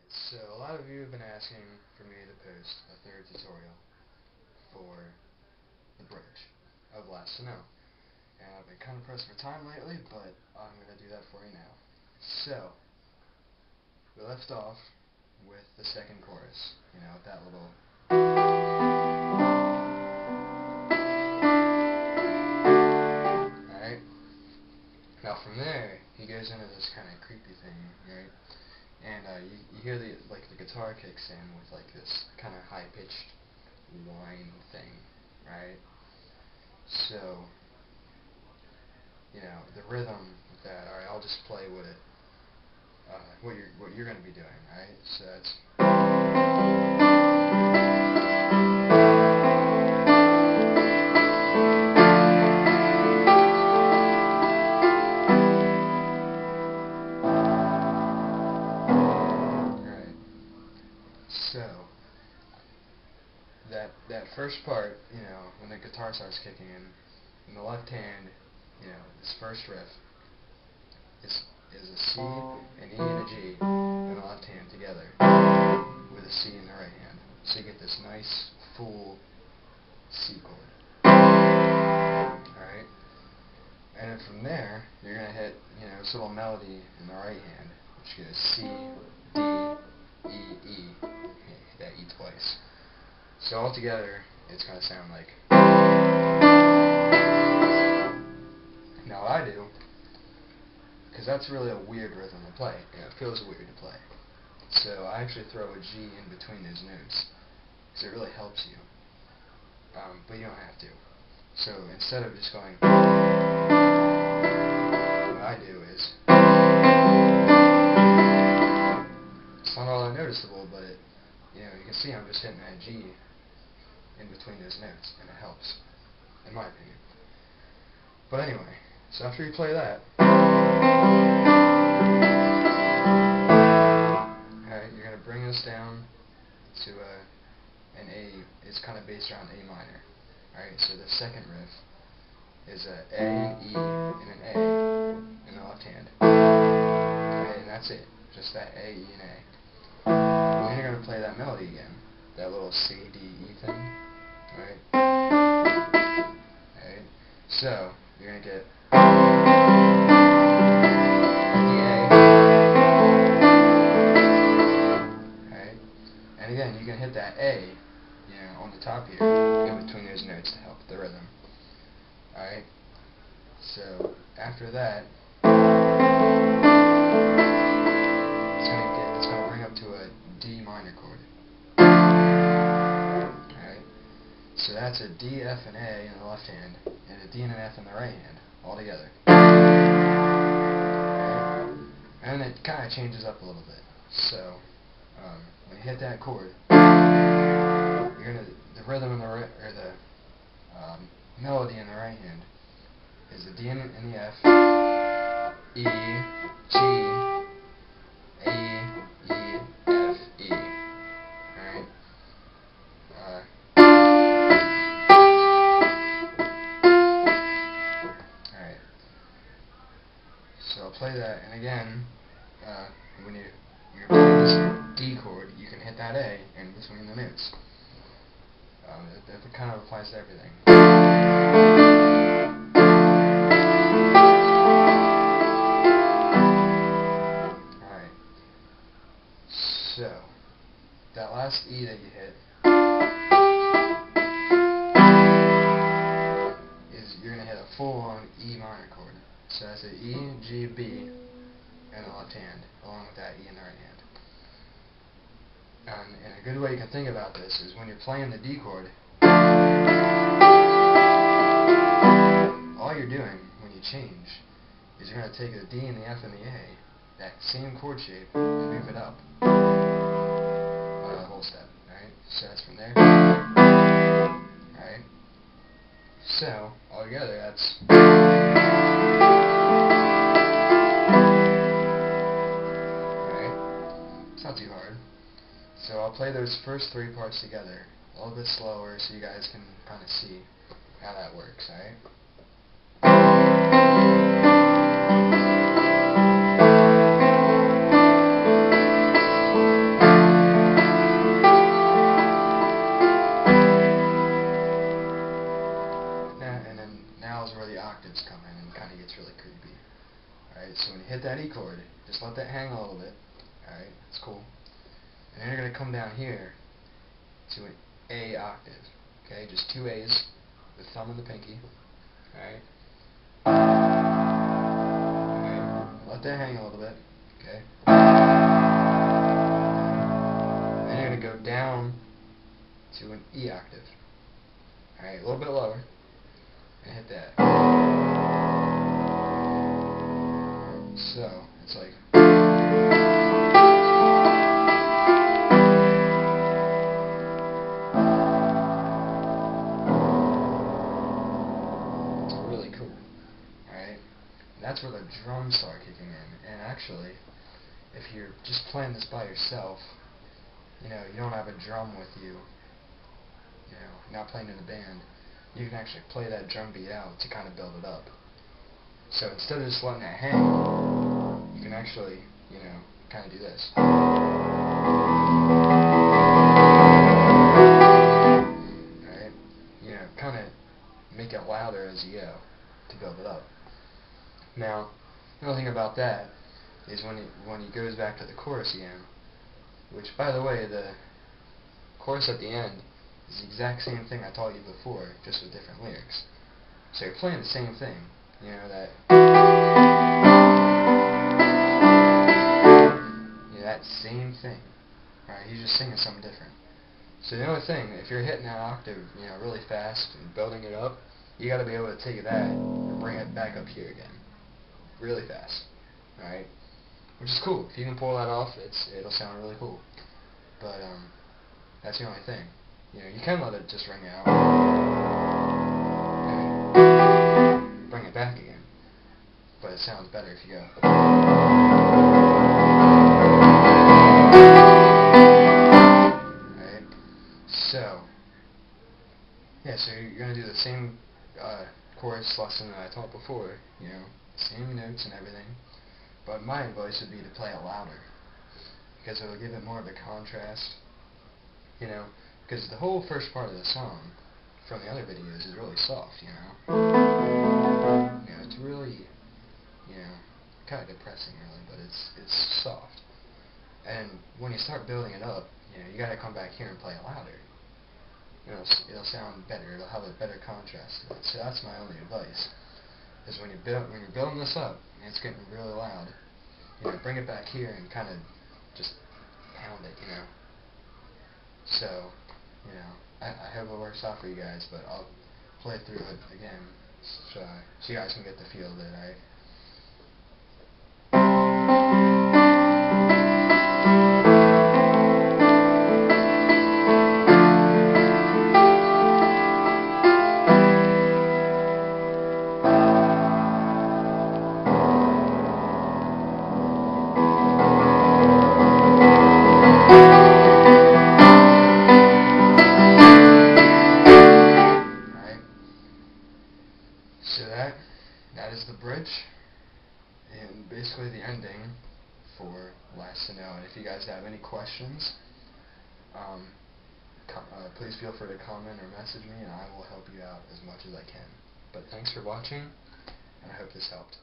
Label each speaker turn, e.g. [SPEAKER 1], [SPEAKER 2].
[SPEAKER 1] So a lot of you have been asking for me to post a third tutorial for the bridge of Last to Know. And I've been kind of pressed for time lately, but I'm going to do that for you now. So, we left off with the second chorus, you know, with that little... Alright? Now from there, he goes into this kind of creepy thing, right? And you hear the guitar kicks in with like this kind of high-pitched whine thing, right? So, you know, the rhythm with that, alright, I'll just play what you're going to be doing, right? So it's... Alright. So, that first part, you know, when the guitar starts kicking in the left hand, you know, this first riff is a C, an E, and a G in the left hand together with a C in the right hand. So you get this nice, full C chord. Alright? And then from there, you're going to hit, you know, this little melody in the right hand, which goes C, D, E, E. Hit that E twice. So altogether, it's going to sound like... Now I do, because that's really a weird rhythm to play. You know, it feels weird to play. So I actually throw a G in between those notes, because it really helps you. But you don't have to. So instead of just going... What I do is... It's not all that noticeable, but you know, you can see I'm just hitting that G in between those notes, and it helps, in my opinion. But anyway, so after you play that, alright, you're going to bring this down to an A. It's kind of based around A minor. Alright, so the second riff is a E, and an A in the left hand. Okay, and that's it. Just that A, E, and A. And then you're going to play that melody again. That little C, D, E thing. Alright? Alright? So, you're going to get the A. Alright? And again, you can hit that A, you know, on the top here, in between those notes to help the rhythm. Alright? So, after that, it's going to bring up to a D minor chord. Alright? So that's a D, F, and A in the left hand, and a D and an F in the right hand, all together. Alright? And it kind of changes up a little bit. So, when you hit that chord, you're gonna, the rhythm in the right, or the melody in the right hand is the D and the F, E, G, A, E, F, E. Alright? Alright. So I'll play that, and again, when you're playing this D chord, you can hit that A in between the notes. It kind of applies to everything. Alright. So, that last E that you hit is you're going to hit a full-on E minor chord. So that's an E, G, B in the left hand, along with that E in the right hand. And a good way you can think about this is when you're playing the D chord, all you're doing when you change is you're going to take the D and the F and the A, that same chord shape, and move it up a whole step. Alright? So that's from there. Alright? So, altogether, that's... Alright? It's not too hard. So I'll play those first three parts together, a little bit slower so you guys can kind of see how that works, alright? chords come in and kind of gets really creepy. Alright, so when you hit that E chord, just let that hang a little bit. Alright, it's cool. And then you're going to come down here to an A octave. Okay, just two A's, the thumb and the pinky. Alright. Alright, let that hang a little bit. Okay. Then you're going to go down to an E octave. Alright, a little bit lower. And hit that. So, it's like... It's really cool. Alright? That's where the drums start kicking in. And actually, if you're just playing this by yourself, you know, you don't have a drum with you, you know, not playing in a band, you can actually play that drum beat out to kind of build it up. So instead of just letting it hang, you can actually, you know, kind of do this. Alright? You know, kind of make it louder as you go to build it up. Now, the only thing about that is when he goes back to the chorus again, which, by the way, the chorus at the end is the exact same thing I taught you before, just with different lyrics. So you're playing the same thing, you know, that same thing, right? He's just singing something different. So the only thing, if you're hitting that octave, you know, really fast and building it up, you got to be able to take that and bring it back up here again, really fast, right? Which is cool. If you can pull that off, it'll sound really cool. But that's the only thing. You know, you can let it just ring out, and bring it back again. But it sounds better if you go. Right? So, yeah, so you're going to do the same chorus lesson that I taught before, you know, same notes and everything. But my advice would be to play it louder, because it'll give it more of a contrast, you know, because the whole first part of the song from the other videos is really soft, you know. You know, it's really, you know, kind of depressing really, but it's soft. And when you start building it up, you know, you got to come back here and play it louder. You know, it'll sound better. It'll have a better contrast to it. So that's my only advice. Is when you're building this up and it's getting really loud, you know, bring it back here and kind of just pound it, you know. So, you know, I hope it works out for you guys, but I'll play through it again so you guys can get the feel of it, alright? So that is the bridge, and basically the ending for Last to Know. And if you guys have any questions, please feel free to comment or message me, and I will help you out as much as I can. But thanks for watching, and I hope this helped.